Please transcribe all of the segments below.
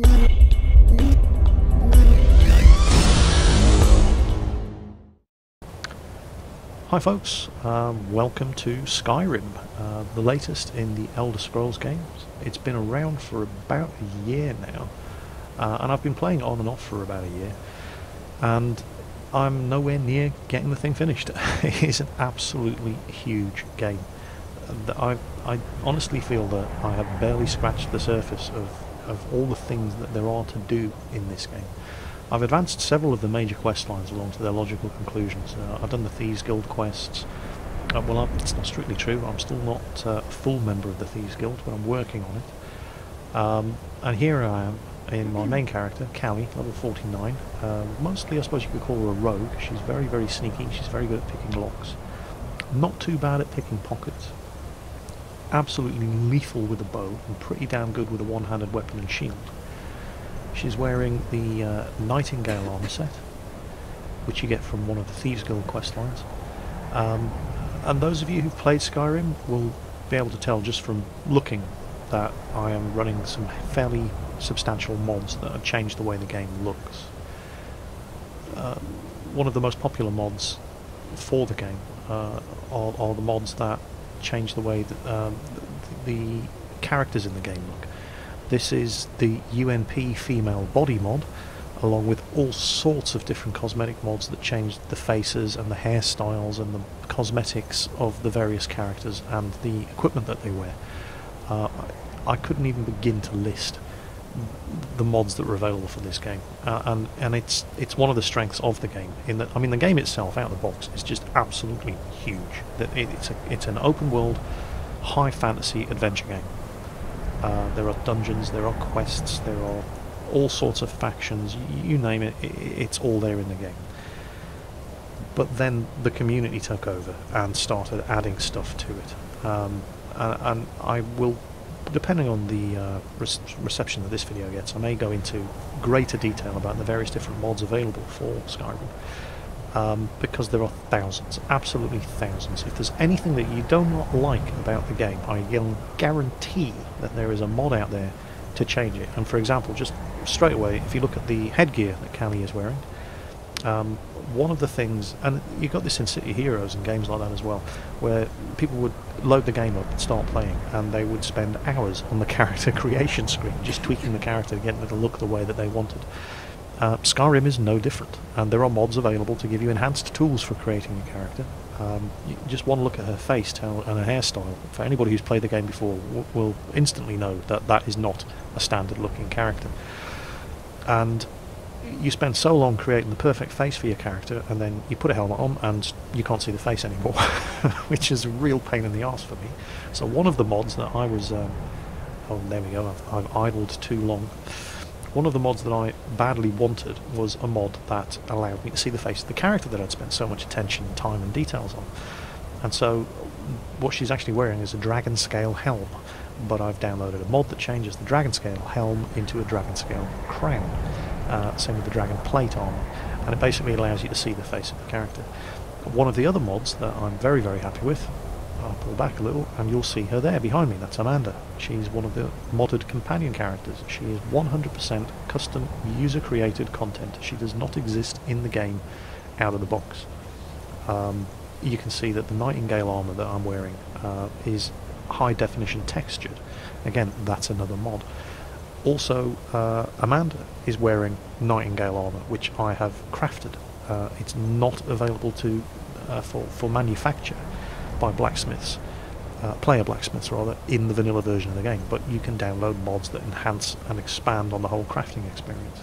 Hi folks, welcome to Skyrim, the latest in the Elder Scrolls games. It's been around for about a year now, and I've been playing on and off for about a year, and I'm nowhere near getting the thing finished. It is an absolutely huge game. I honestly feel that I have barely scratched the surface of all the things that there are to do in this game. I've advanced several of the major quest lines along to their logical conclusions. I've done the Thieves Guild quests. It's not strictly true. I'm still not a full member of the Thieves Guild, but I'm working on it. And here I am in my main character, Callie, level 49. Mostly, I suppose you could call her a rogue. She's very, very sneaky. She's very good at picking locks. Not too bad at picking pockets. Absolutely lethal with a bow, and pretty damn good with a one-handed weapon and shield. She's wearing the Nightingale armor set, which you get from one of the Thieves Guild quest lines. And those of you who've played Skyrim will be able to tell just from looking that I am running some fairly substantial mods that have changed the way the game looks. One of the most popular mods for the game are the mods that change the way that the characters in the game look. This is the Ump Female Body Mod, along with all sorts of different cosmetic mods that change the faces and the hairstyles and the cosmetics of the various characters and the equipment that they wear. I couldn't even begin to list the mods that are available for this game, and it's one of the strengths of the game. In that, I mean, the game itself, out of the box, is just absolutely huge. It's an open world, high fantasy adventure game. There are dungeons, there are quests, there are all sorts of factions, you name it, it's all there in the game. But then the community took over and started adding stuff to it. And I will, depending on the reception that this video gets, I may go into greater detail about the various different mods available for Skyrim. Because there are thousands, absolutely thousands. If there's anything that you do not like about the game, I can guarantee that there is a mod out there to change it. And for example, just straight away, if you look at the headgear that Callie is wearing, one of the things, and you got this in City Heroes and games like that as well, where people would load the game up and start playing, and they would spend hours on the character creation screen, just tweaking the character to get it to look the way that they wanted. Skyrim is no different, and there are mods available to give you enhanced tools for creating a character. Just one look at her face and her hairstyle. For anybody who's played the game before will instantly know that that is not a standard looking character. And you spend so long creating the perfect face for your character, and then you put a helmet on and you can't see the face anymore, which is a real pain in the arse for me. So one of the mods that I was... oh, there we go, I've idled too long. One of the mods that I badly wanted was a mod that allowed me to see the face of the character that I'd spent so much attention, time and details on. And so what she's actually wearing is a dragon scale helm, but I've downloaded a mod that changes the dragon scale helm into a dragon scale crown. Same with the dragon plate armor, and it basically allows you to see the face of the character. One of the other mods that I'm very, very happy with, I'll pull back a little and you'll see her there behind me. That's Amanda. She's one of the modded companion characters. She is 100% custom user created content. She does not exist in the game out of the box. You can see that the Nightingale armor that I'm wearing is high definition textured. Again, that's another mod. Also, Amanda is wearing Nightingale armor, which I have crafted. It's not available to for manufacture by blacksmiths, player blacksmiths rather, in the vanilla version of the game, but you can download mods that enhance and expand on the whole crafting experience.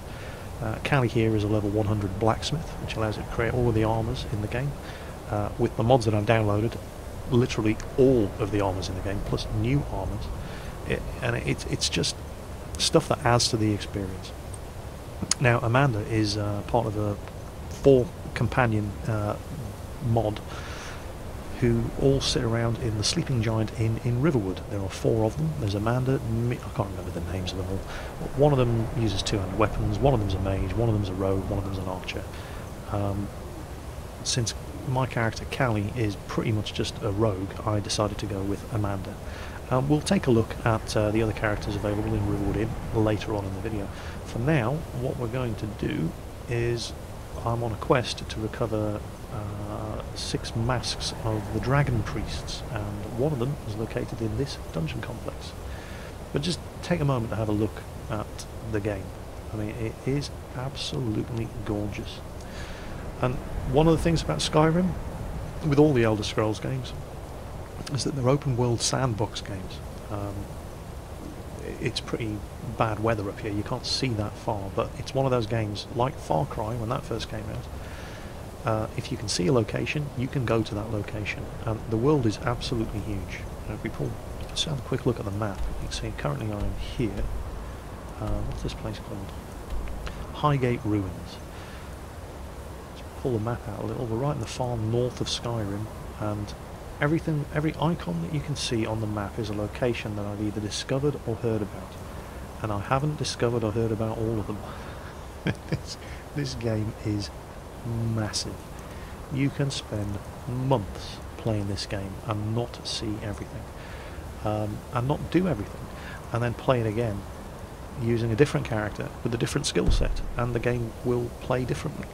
Callie here is a level 100 blacksmith, which allows it to create all of the armors in the game. With the mods that I've downloaded, literally all of the armors in the game, plus new armors, it's just stuff that adds to the experience. Now Amanda is part of a 4 companion mod who all sit around in the Sleeping Giant Inn in Riverwood. There are 4 of them. There's Amanda, I can't remember the names of them all. One of them uses 200 weapons, one of them's a mage, one of them's a rogue, one of them's an archer. Since my character Callie is pretty much just a rogue, I decided to go with Amanda. We'll take a look at the other characters available in Reward Inn later on in the video. For now, what we're going to do is I'm on a quest to recover 6 masks of the dragon priests, and one of them is located in this dungeon complex. But just take a moment to have a look at the game. I mean, it is absolutely gorgeous. And one of the things about Skyrim, with all the Elder Scrolls games, is that they're open world sandbox games. It's pretty bad weather up here, you can't see that far, but it's one of those games like Far Cry when that first came out. If you can see a location, you can go to that location, and the world is absolutely huge. If we just have a quick look at the map, you can see currently I'm here. What's this place called? Highgate Ruins. Let's pull the map out a little. We're right in the far north of Skyrim, and every icon that you can see on the map is a location that I've either discovered or heard about, and I haven't discovered or heard about all of them. This game is massive. You can spend months playing this game and not see everything, and not do everything, and then play it again using a different character with a different skill set, and the game will play differently.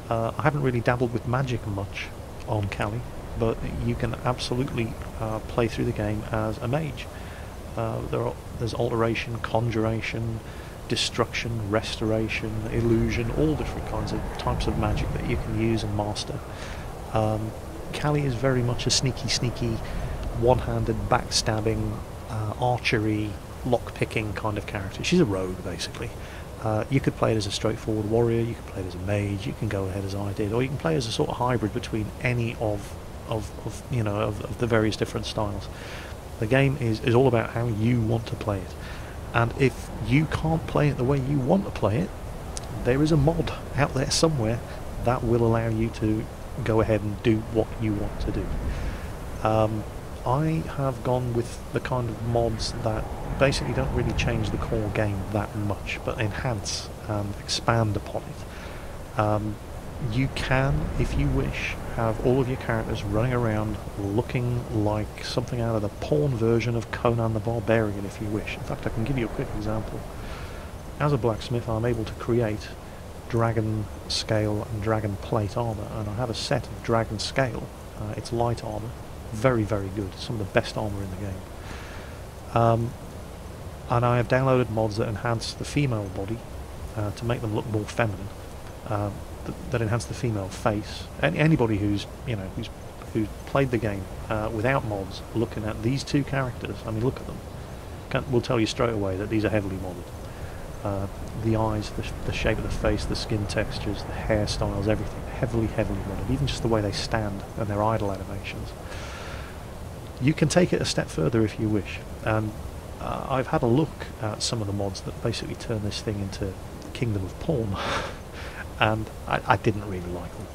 I haven't really dabbled with magic much on Callie, but you can absolutely play through the game as a mage. There's alteration, conjuration, destruction, restoration, illusion, all different kinds of types of magic that you can use and master. Callie is very much a sneaky, one-handed, backstabbing, archery, lock-picking kind of character. She's a rogue, basically. You could play it as a straightforward warrior, you could play it as a mage, you can go ahead as I did, or you can play as a sort of hybrid between any of the various different styles. The game is all about how you want to play it, and if you can't play it the way you want to play it, there is a mod out there somewhere that will allow you to go ahead and do what you want to do. I have gone with the kind of mods that basically don't really change the core game that much, but enhance and expand upon it. You can, if you wish, have all of your characters running around looking like something out of the porn version of Conan the Barbarian, if you wish. In fact, I can give you a quick example. As a blacksmith, I'm able to create dragon scale and dragon plate armour, and I have a set of dragon scale. It's light armour, very good, some of the best armour in the game. And I have downloaded mods that enhance the female body to make them look more feminine, that enhance the female face. Anybody who's played the game without mods, looking at these two characters, I mean, look at them, will tell you straight away that these are heavily modded. The eyes, the shape of the face, the skin textures, the hairstyles, everything heavily modded. Even just the way they stand and their idle animations. You can take it a step further if you wish, and I've had a look at some of the mods that basically turn this thing into Kingdom of Porn, and I didn't really like them.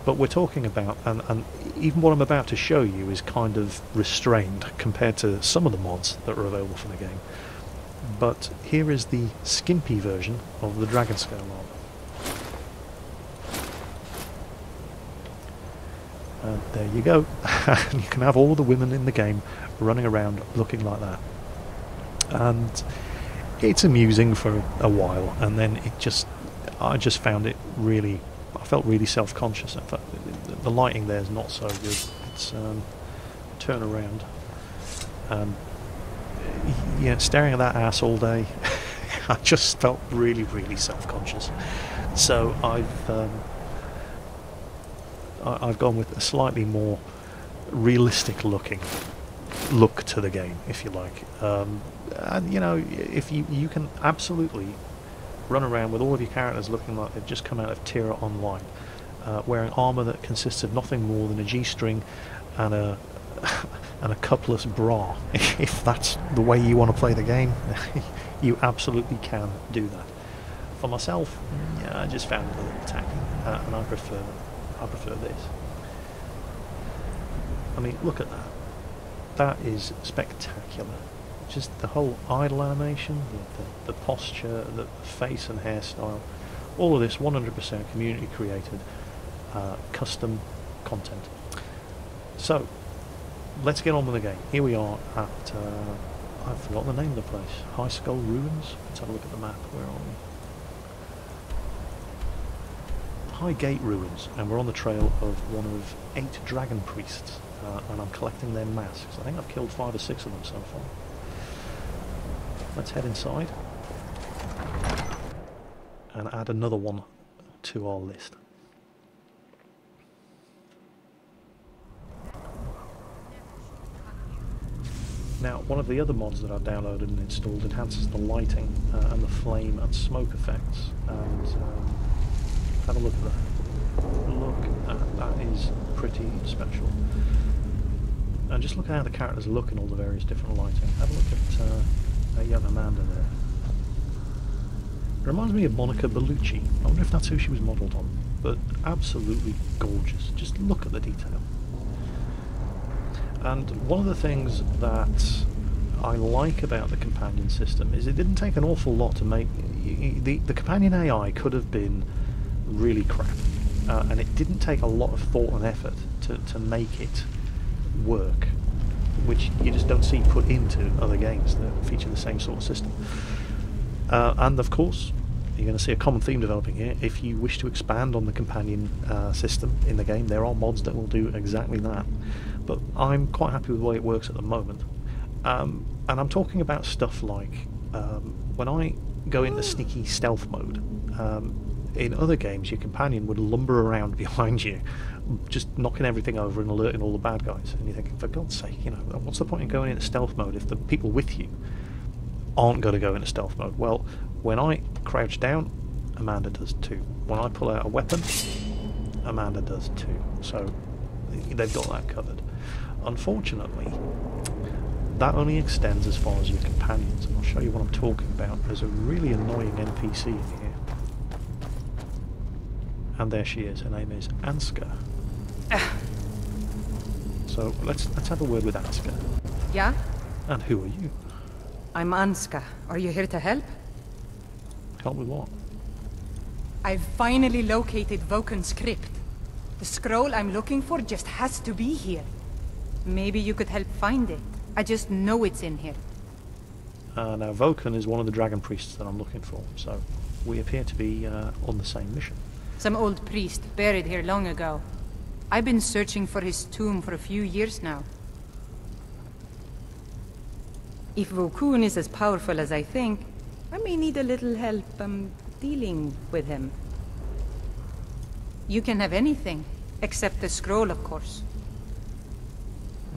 But we're talking about, and even what I'm about to show you is kind of restrained compared to some of the mods that are available for the game. But here is the skimpy version of the Dragon Scale armor. And there you go. You can have all the women in the game running around looking like that. And it's amusing for a while, and then I just found it really, I felt really self-conscious. In fact, the lighting there is not so good. It's turn around. Yeah, staring at that ass all day, I just felt really self-conscious. So I've gone with a slightly more realistic look to the game, if you like. And if you can absolutely run around with all of your characters looking like they've just come out of Tier Online, wearing armour that consists of nothing more than a G-string and a cupless bra. If that's the way you want to play the game, you absolutely can do that. For myself, yeah, I just found it a little tacky, and I prefer this. I mean, look at that. That is spectacular. Just the whole idle animation, the posture, the face and hairstyle, all of this 100% community created, custom content. So, let's get on with the game. Here we are at, I've forgotten the name of the place. High Skull Ruins? Let's have a look at the map. Where are we? Highgate Ruins, and we're on the trail of one of 8 dragon priests, and I'm collecting their masks. I think I've killed 5 or 6 of them so far. Let's head inside and add another one to our list. Now, one of the other mods that I've downloaded and installed enhances the lighting and the flame and smoke effects. And have a look at that. Look at that, is pretty special. And just look at how the characters look in all the various different lighting. Have a look at that young Amanda there. It reminds me of Monica Bellucci. I wonder if that's who she was modelled on. But absolutely gorgeous. Just look at the detail. And one of the things that I like about the companion system is it didn't take an awful lot to make... The companion AI could have been really crap, and it didn't take a lot of thought and effort to make it work, which you just don't see put into other games that feature the same sort of system. And of course, you're going to see a common theme developing here. If you wish to expand on the companion system in the game, there are mods that will do exactly that. But I'm quite happy with the way it works at the moment. And I'm talking about stuff like when I go into sneaky stealth mode, in other games your companion would lumber around behind you, just knocking everything over and alerting all the bad guys. And you're thinking, for God's sake, you know, what's the point in going into stealth mode if the people with you aren't going to go into stealth mode? Well, when I crouch down, Amanda does too. When I pull out a weapon, Amanda does too. So they've got that covered. Unfortunately, that only extends as far as your companions, and I'll show you what I'm talking about. There's a really annoying NPC in here. And there she is. Her name is Anska. So let's have a word with Anska. Yeah? And who are you? I'm Anska. Are you here to help? Help with what? I've finally located Vulcans Crypt. The scroll I'm looking for just has to be here. Maybe you could help find it. I just know it's in here. Now Vulcan is one of the dragon priests that I'm looking for, so we appear to be on the same mission. Some old priest buried here long ago. I've been searching for his tomb for a few years now. If Vulcan is as powerful as I think, I may need a little help dealing with him. You can have anything, except the scroll, of course.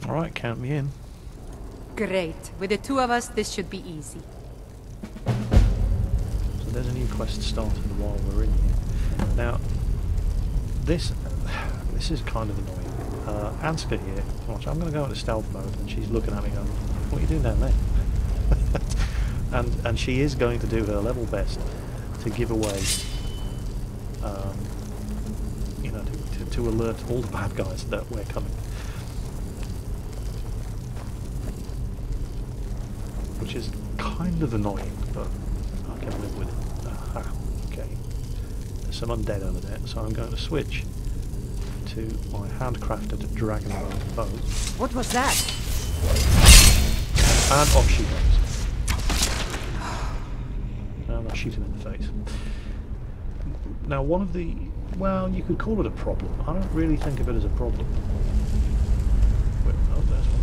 Alright, count me in. Great. With the 2 of us, this should be easy. So there's a new quest started while we're in here. Now, this is kind of annoying. Anska here, watch, I'm going to go into stealth mode, and she's looking at me going, what are you doing down there? and she is going to do her level best to give away, you know, to alert all the bad guys that we're coming. Which is kind of annoying, but I can live with it. Aha, okay. There's some undead over there, so I'm going to switch to my handcrafted dragon bow. What was that? And off she goes. And I'll shoot him in the face. Now one of the... well, you could call it a problem. I don't really think of it as a problem. Wait, oh, there's one.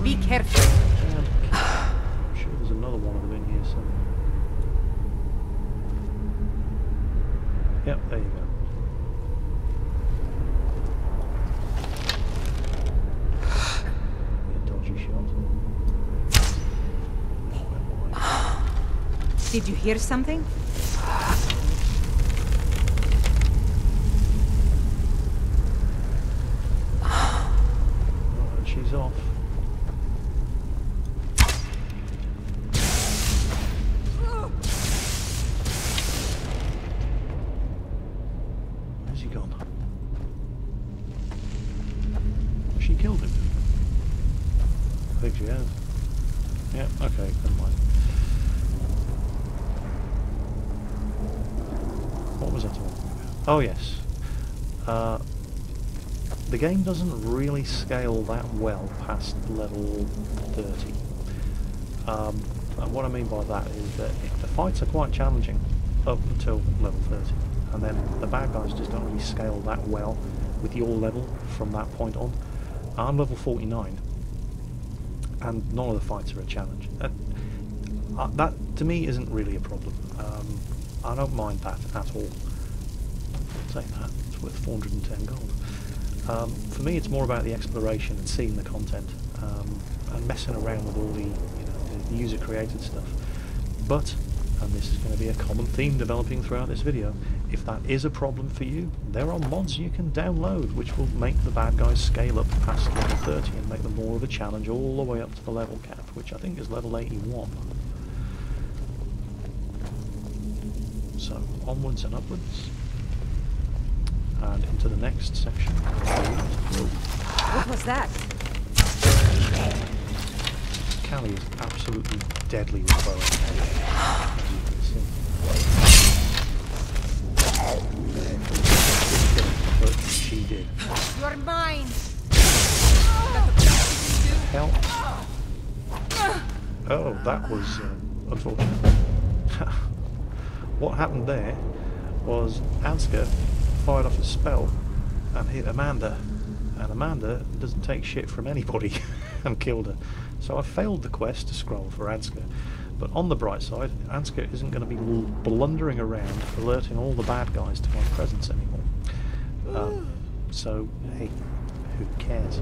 Be careful. I'm sure there's another one of them in here somewhere. Yep, there you go. A dodgy shot. Did you hear something? Right, she's off. Where's he gone? Has she killed him? I think she has. Yeah, okay, never mind. was I talking about? Oh yes. The game doesn't really scale that well past level 30. And what I mean by that is that the fights are quite challenging up until level 30. And then the bad guys just don't really scale that well with your level from that point on. I'm level 49. And none of the fights are a challenge. That to me isn't really a problem. I don't mind that at all. Saying that, it's worth 410 gold. For me, it's more about the exploration and seeing the content and messing around with all the the user-created stuff. But, and this is going to be a common theme developing throughout this video, if that is a problem for you, there are mods you can download which will make the bad guys scale up past level 30 and make them more of a challenge all the way up to the level cap, which I think is level 81. So, onwards and upwards. And into the next section. What was that? Callie is absolutely deadly with bow and arrow, as you can see. But she did. You're mine! Hell. Oh, that was unfortunate. What happened there was Ansgar fired off a spell and hit Amanda, and Amanda doesn't take shit from anybody and killed her. So I failed the quest to scroll for Ansgar, but on the bright side, Ansgar isn't going to be blundering around alerting all the bad guys to my presence anymore. So hey, who cares?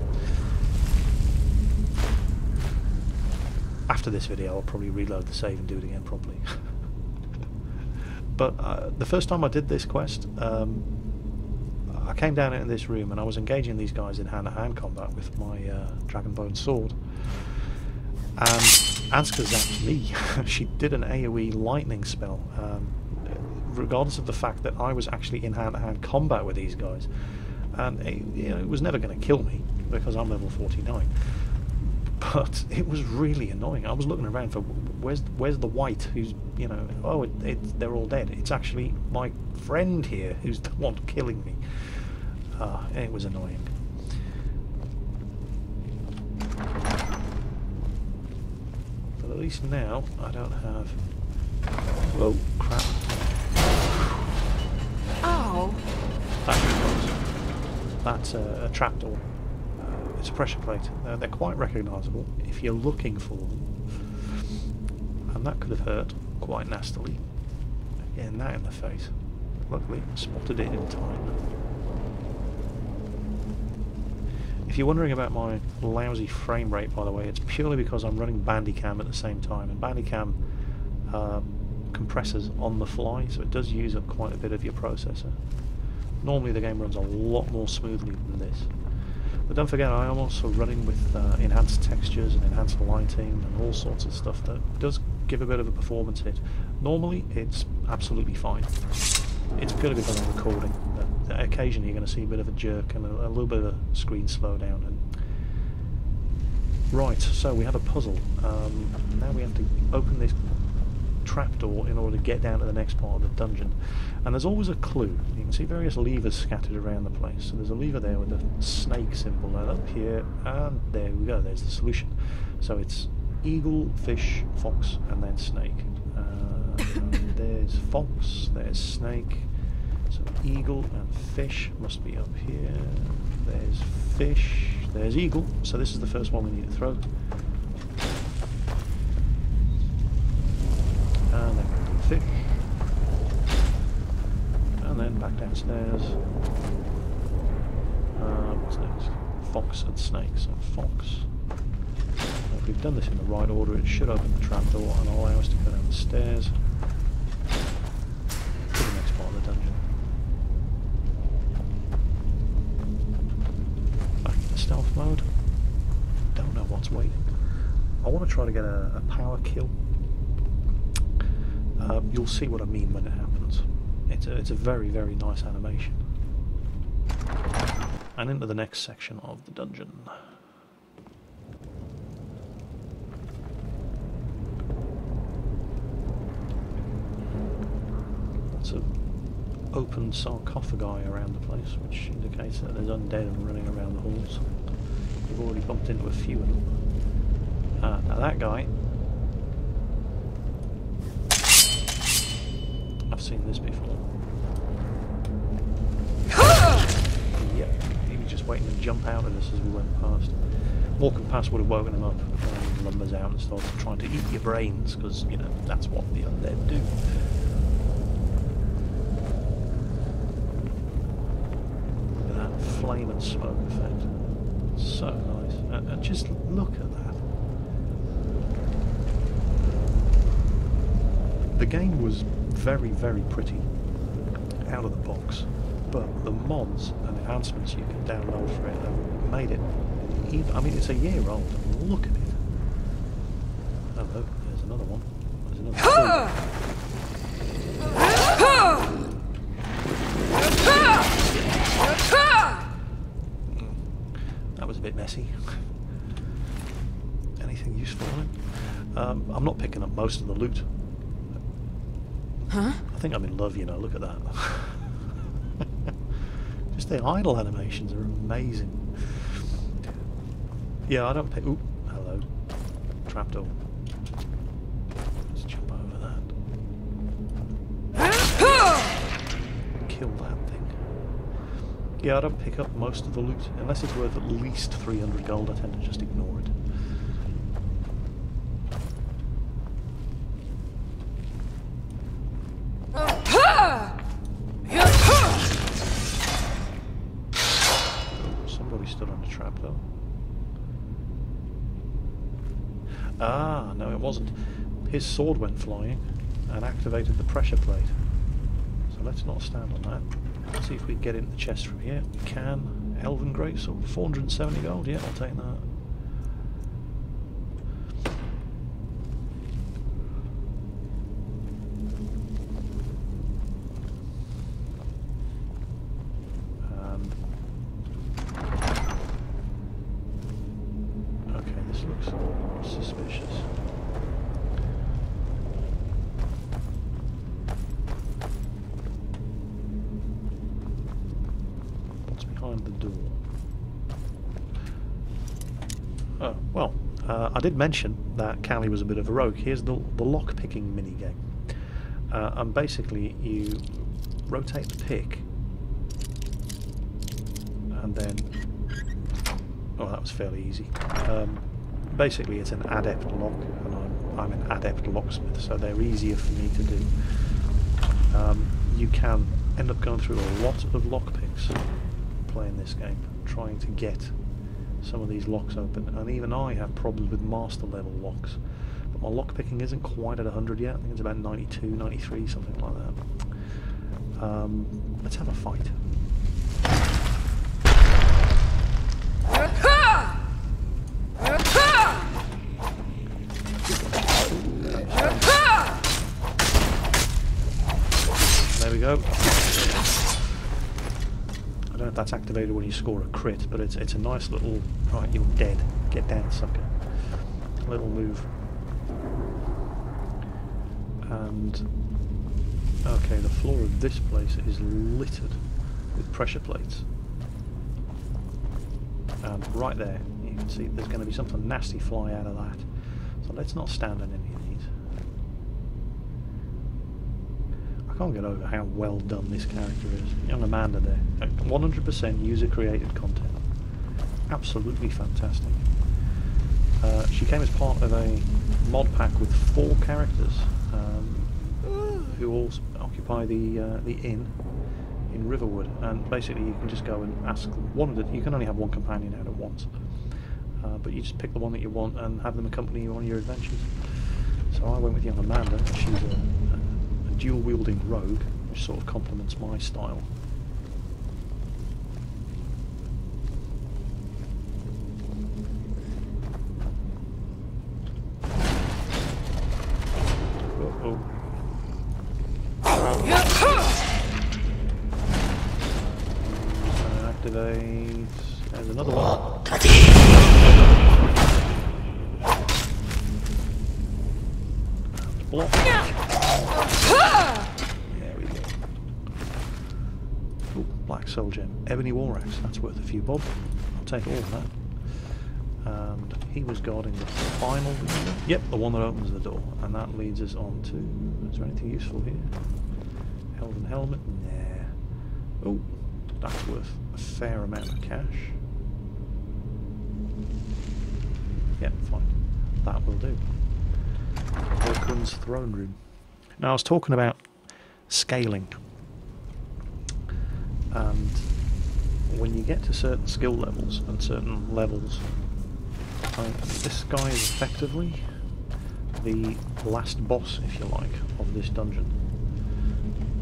After this video I'll probably reload the save and do it again properly. But the first time I did this quest, I came down into this room and I was engaging these guys in hand-to-hand combat with my Dragonbone sword. And Ansgar zapped me. She did an AoE lightning spell, regardless of the fact that I was actually in hand-to-hand combat with these guys. And it was never going to kill me because I'm level 49. But it was really annoying. I was looking around for where's the white who's, oh, they're all dead. It's actually my friend here who's the one killing me. It was annoying. But at least now I don't have... Oh, crap. Oh! That's a trapdoor. It's a pressure plate. They're quite recognisable if you're looking for them. And that could have hurt quite nastily. Getting that in the face. Luckily, spotted it in time. If you're wondering about my lousy frame rate, by the way, it's purely because I'm running Bandicam at the same time. And Bandicam compresses on the fly, so it does use up quite a bit of your processor. Normally the game runs a lot more smoothly than this. But don't forget, I am also running with enhanced textures and enhanced lighting and all sorts of stuff that does give a bit of a performance hit. Normally, it's absolutely fine. It's purely because I'm recording. But occasionally you're going to see a bit of a jerk and a little bit of a screen slowdown. Right, so we have a puzzle. Now we have to open this trapdoor in order to get down to the next part of the dungeon. And there's always a clue. You can see various levers scattered around the place. So there's a lever there with a snake symbol, and up here, and there we go, there's the solution. So it's eagle, fish, fox, and then snake. And there's fox, there's snake. So eagle and fish must be up here. There's fish, there's eagle. So this is the first one we need to throw. And then we'll do fish. And then back downstairs. What's next? Fox and snake. So fox. Now if we've done this in the right order, it should open the trapdoor and allow us to go down the stairs to the next part of the dungeon. Back into stealth mode. Don't know what's waiting. I want to try to get a power kill. You'll see what I mean when it happens. It's a very, very nice animation. And into the next section of the dungeon. open sarcophagi around the place, which indicates that there's undead running around the halls. We've already bumped into a few of them. Now that guy... I've seen this before. Yep, he was just waiting to jump out at us as we went past. Walking past would have woken him up, and he lumbers out and starts trying to eat your brains, because, you know, that's what the undead do. Look at that flame and smoke effect. So nice. And just look at that. The game was very, very pretty out of the box, but the mods and enhancements you can download for it have made it even, I mean, it's a year old. Look at it. Hello, there's another one. There's another That was a bit messy. Anything useful on it? I'm not picking up most of the loot. Huh? I think I'm in love, you know, look at that. Just the idle animations are amazing. Yeah, I don't pick... Ooh, hello. Trapdoor. Let's jump over that. Kill that thing. Yeah, I don't pick up most of the loot. Unless it's worth at least 300 gold, I tend to just ignore it. Somebody stood on the trap though. Ah, no it wasn't. His sword went flying and activated the pressure plate. So let's not stand on that. Let's see if we can get into the chest from here. We can. Elven Greatsword, 470 gold, yeah, I'll take that. Suspicious. What's behind the door? Oh, well, I did mention that Callie was a bit of a rogue. Here's the lock-picking minigame. And basically you rotate the pick and then... Oh, that was fairly easy. Basically it's an adept lock, and I'm an adept locksmith, so they're easier for me to do. You can end up going through a lot of lockpicks playing this game, trying to get some of these locks open, and even I have problems with master level locks, but my lockpicking isn't quite at 100 yet. I think it's about 92, 93, something like that. Let's have a fight. There we go. I don't know if that's activated when you score a crit, but it's a nice little... Right, you're dead. Get down, sucker. Little move. And... Okay, the floor of this place is littered with pressure plates. And right there, you can see there's going to be something nasty fly out of that. So let's not stand on any of these. I can't get over how well done this character is. Young Amanda there. 100% user-created content. Absolutely fantastic. She came as part of a mod pack with 4 characters who all occupy the inn in Riverwood, and basically you can just go and ask them. You can only have one companion out at once, but you just pick the one that you want and have them accompany you on your adventures. So I went with young Amanda. She's a dual-wielding rogue, which sort of complements my style. Uh-oh. Activate. There's another one. Block. There we go. black soul gem. Ebony war axe, that's worth a few bob. I'll take all of that. And he was guarding the final window. Yep, the one that opens the door. And that leads us on to... Is there anything useful here? Elven helmet? Nah. Oh, that's worth a fair amount of cash. Yep, fine. That will do. Vulcan's throne room. Now I was talking about scaling. And when you get to certain skill levels and certain levels, this guy is effectively the last boss, if you like, of this dungeon.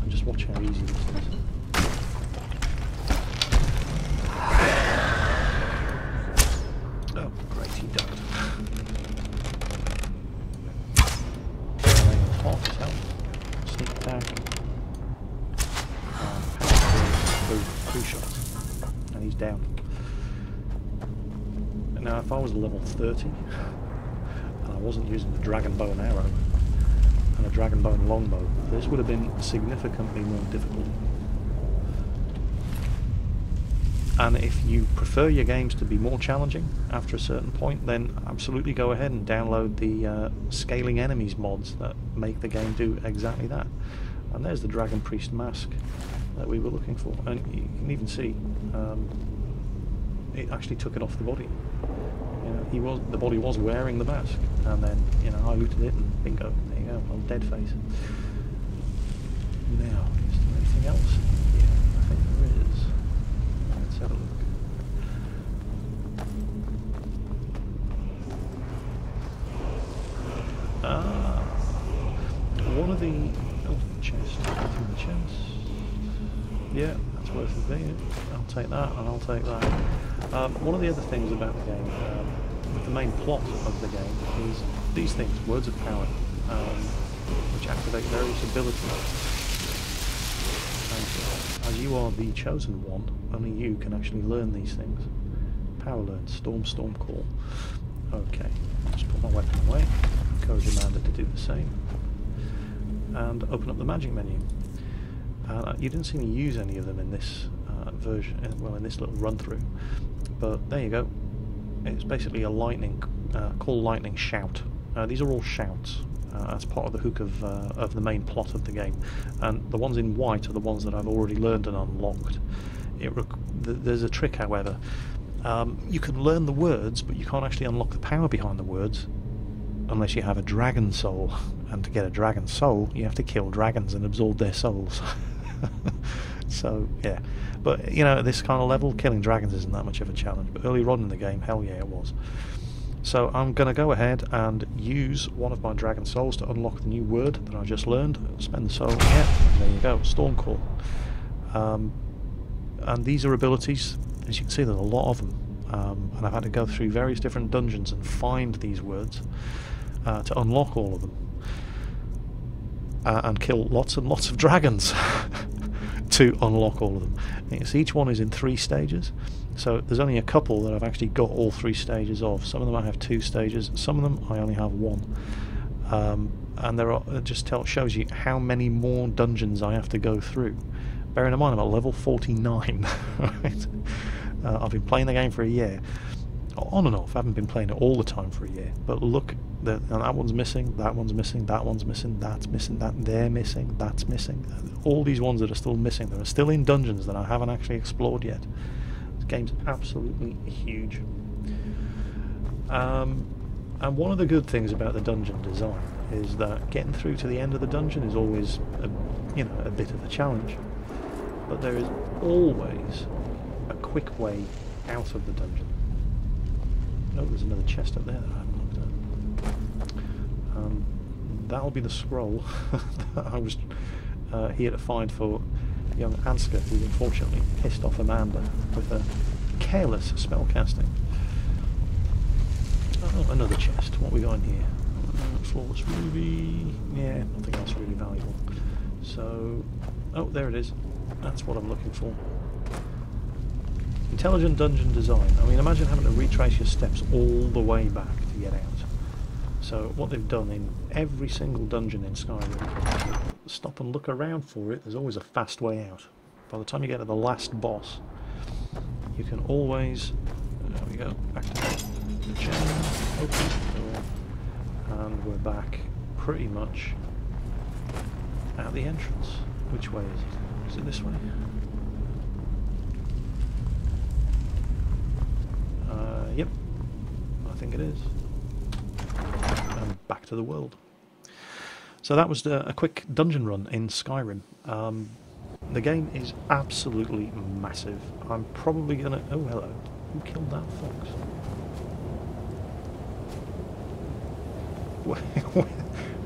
And just watch how easy this is. Oh, great, he died. Half his health. Sneak attack. Two shots. And he's down. Now, if I was level 30, and I wasn't using the dragon bow and arrow, and a dragon bow and longbow, this would have been significantly more difficult. And if you prefer your games to be more challenging after a certain point, then absolutely go ahead and download the scaling enemies mods that make the game do exactly that. And there's the Dragon Priest mask that we were looking for, and you can even see it actually took it off the body. You know, the body was wearing the mask, and then, you know, I looted it and bingo, there you go, on dead face. Now, is there anything else? Yeah, I think there is. Let's have a look. One of the chest, through the chest. Yeah, that's worth a thing. I'll take that, and I'll take that. One of the other things about the game, with the main plot of the game, is these things, words of power, which activate various abilities. And as you are the chosen one, only you can actually learn these things. Power learn, storm call. Okay, just put my weapon away. Encourage Amanda to do the same. And open up the magic menu. You didn't see me use any of them in this version, well, in this little run through, but there you go. It's basically a lightning, call lightning shout. These are all shouts. That's part of the hook of the main plot of the game, and the ones in white are the ones that I've already learned and unlocked. There's a trick, however. You can learn the words, but you can't actually unlock the power behind the words unless you have a dragon soul. And to get a dragon soul, you have to kill dragons and absorb their souls. So, yeah. But, you know, at this kind of level, killing dragons isn't that much of a challenge. But earlier on in the game, hell yeah, it was. So I'm going to go ahead and use one of my dragon souls to unlock the new word that I just learned. Spend the soul. Yeah, there you go. Storm call. And these are abilities. As you can see, there's a lot of them. And I've had to go through various different dungeons and find these words to unlock all of them. And kill lots and lots of dragons to unlock all of them. So each one is in 3 stages, so there's only a couple that I've actually got all 3 stages of. Some of them I have 2 stages, some of them I only have 1. And there are, it just shows you how many more dungeons I have to go through. Bearing in mind I'm at level 49. Right? I've been playing the game for a year. On and off, I haven't been playing it all the time for a year, but look, that one's missing, that one's missing, that one's missing, that's missing, they're missing, that's missing. All these ones that are still missing, that are still in dungeons that I haven't actually explored yet. This game's absolutely huge. And one of the good things about the dungeon design is that getting through to the end of the dungeon is always a bit of a challenge, but there is always a quick way out of the dungeon. Oh, there's another chest up there that I haven't looked at. That'll be the scroll that I was here to find for young Ansgar, who unfortunately pissed off Amanda with a careless spellcasting. Oh, another chest. What we got in here? Flawless ruby. Yeah, nothing else really valuable. So, oh, there it is. That's what I'm looking for. Intelligent dungeon design. I mean, imagine having to retrace your steps all the way back to get out. So what they've done in every single dungeon in Skyrim, stop and look around for it. There's always a fast way out. by the time you get to the last boss, you can always, there we go, activate the chain, open the door, and we're back pretty much at the entrance. Which way is it? Is it this way? Yep, I think it is. And back to the world. So that was a quick dungeon run in Skyrim. The game is absolutely massive. I'm probably gonna... Oh, hello. Who killed that fox?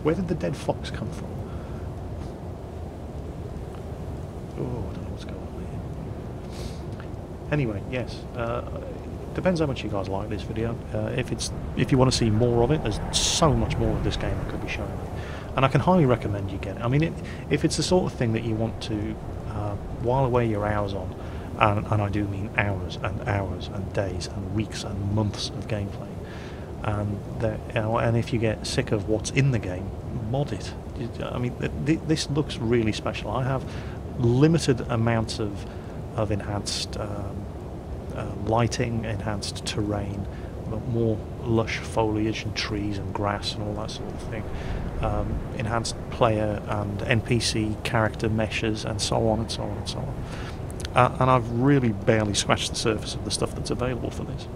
Where did the dead fox come from? Oh, I don't know what's going on here. Anyway, yes. Depends how much you guys like this video. If you want to see more of it, there's so much more of this game I could be showing you. And I can highly recommend you get it. I mean, if it's the sort of thing that you want to while away your hours on, and I do mean hours and days and weeks and months of gameplay, and if you get sick of what's in the game, mod it. I mean, this looks really special. I have limited amounts of enhanced lighting, enhanced terrain, but more lush foliage and trees and grass and all that sort of thing. Enhanced player and NPC character meshes and so on and so on and so on. And I've really barely scratched the surface of the stuff that's available for this.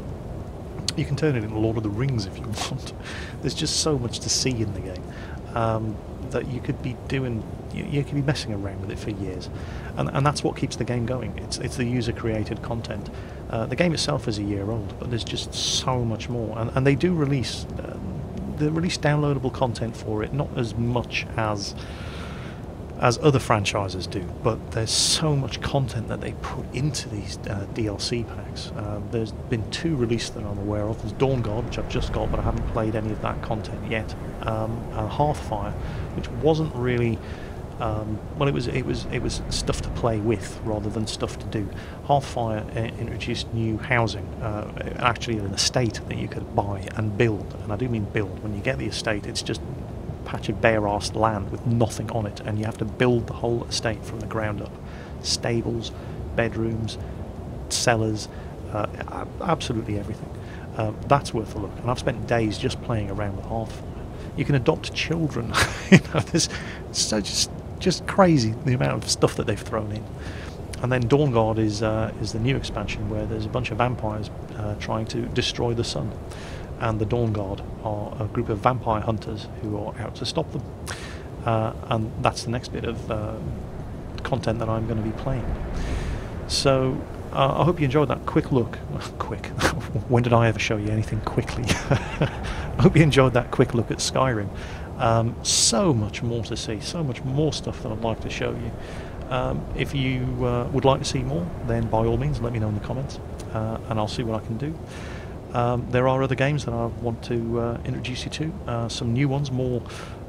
You can turn it into Lord of the Rings if you want. There's just so much to see in the game that you could be doing. You could be messing around with it for years, and that's what keeps the game going. It's the user-created content. The game itself is a year old, but there's just so much more, and they do release downloadable content for it, not as much as other franchises do, but there's so much content that they put into these DLC packs. There's been 2 released that I'm aware of. There's Dawnguard, which I've just got, but I haven't played any of that content yet, and Hearthfire, which wasn't really well, it was stuff to play with rather than stuff to do. Hearthfire introduced new housing, actually an estate that you could buy and build, and I do mean build. When you get the estate, it's just a patch of bare-arsed land with nothing on it, and you have to build the whole estate from the ground up. Stables, bedrooms, cellars, absolutely everything. That's worth a look, and I've spent days just playing around with Hearthfire. You can adopt children. There's so just crazy the amount of stuff that they've thrown in. And then Dawnguard is the new expansion where there's a bunch of vampires trying to destroy the sun, and the Dawnguard are a group of vampire hunters who are out to stop them. And that's the next bit of content that I'm going to be playing. So I hope you enjoyed that quick look. Quick. When did I ever show you anything quickly? I hope you enjoyed that quick look at Skyrim. So much more to see, so much more stuff that I'd like to show you. If you would like to see more, then by all means let me know in the comments, and I'll see what I can do. There are other games that I want to introduce you to, some new ones, more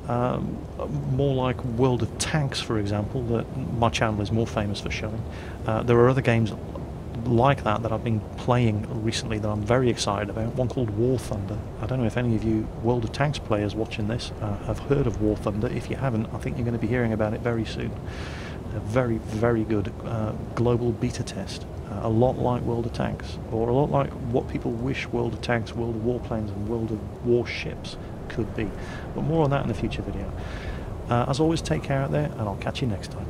like World of Tanks, for example, that my channel is more famous for showing. There are other games like that I've been playing recently that I'm very excited about. One called War Thunder. I don't know if any of you World of Tanks players watching this have heard of War Thunder. If you haven't, I think you're going to be hearing about it very soon. A very, very good global beta test. A lot like World of Tanks, or a lot like what people wish World of Tanks, World of Warplanes and World of Warships could be. But more on that in a future video. As always, take care out there, and I'll catch you next time.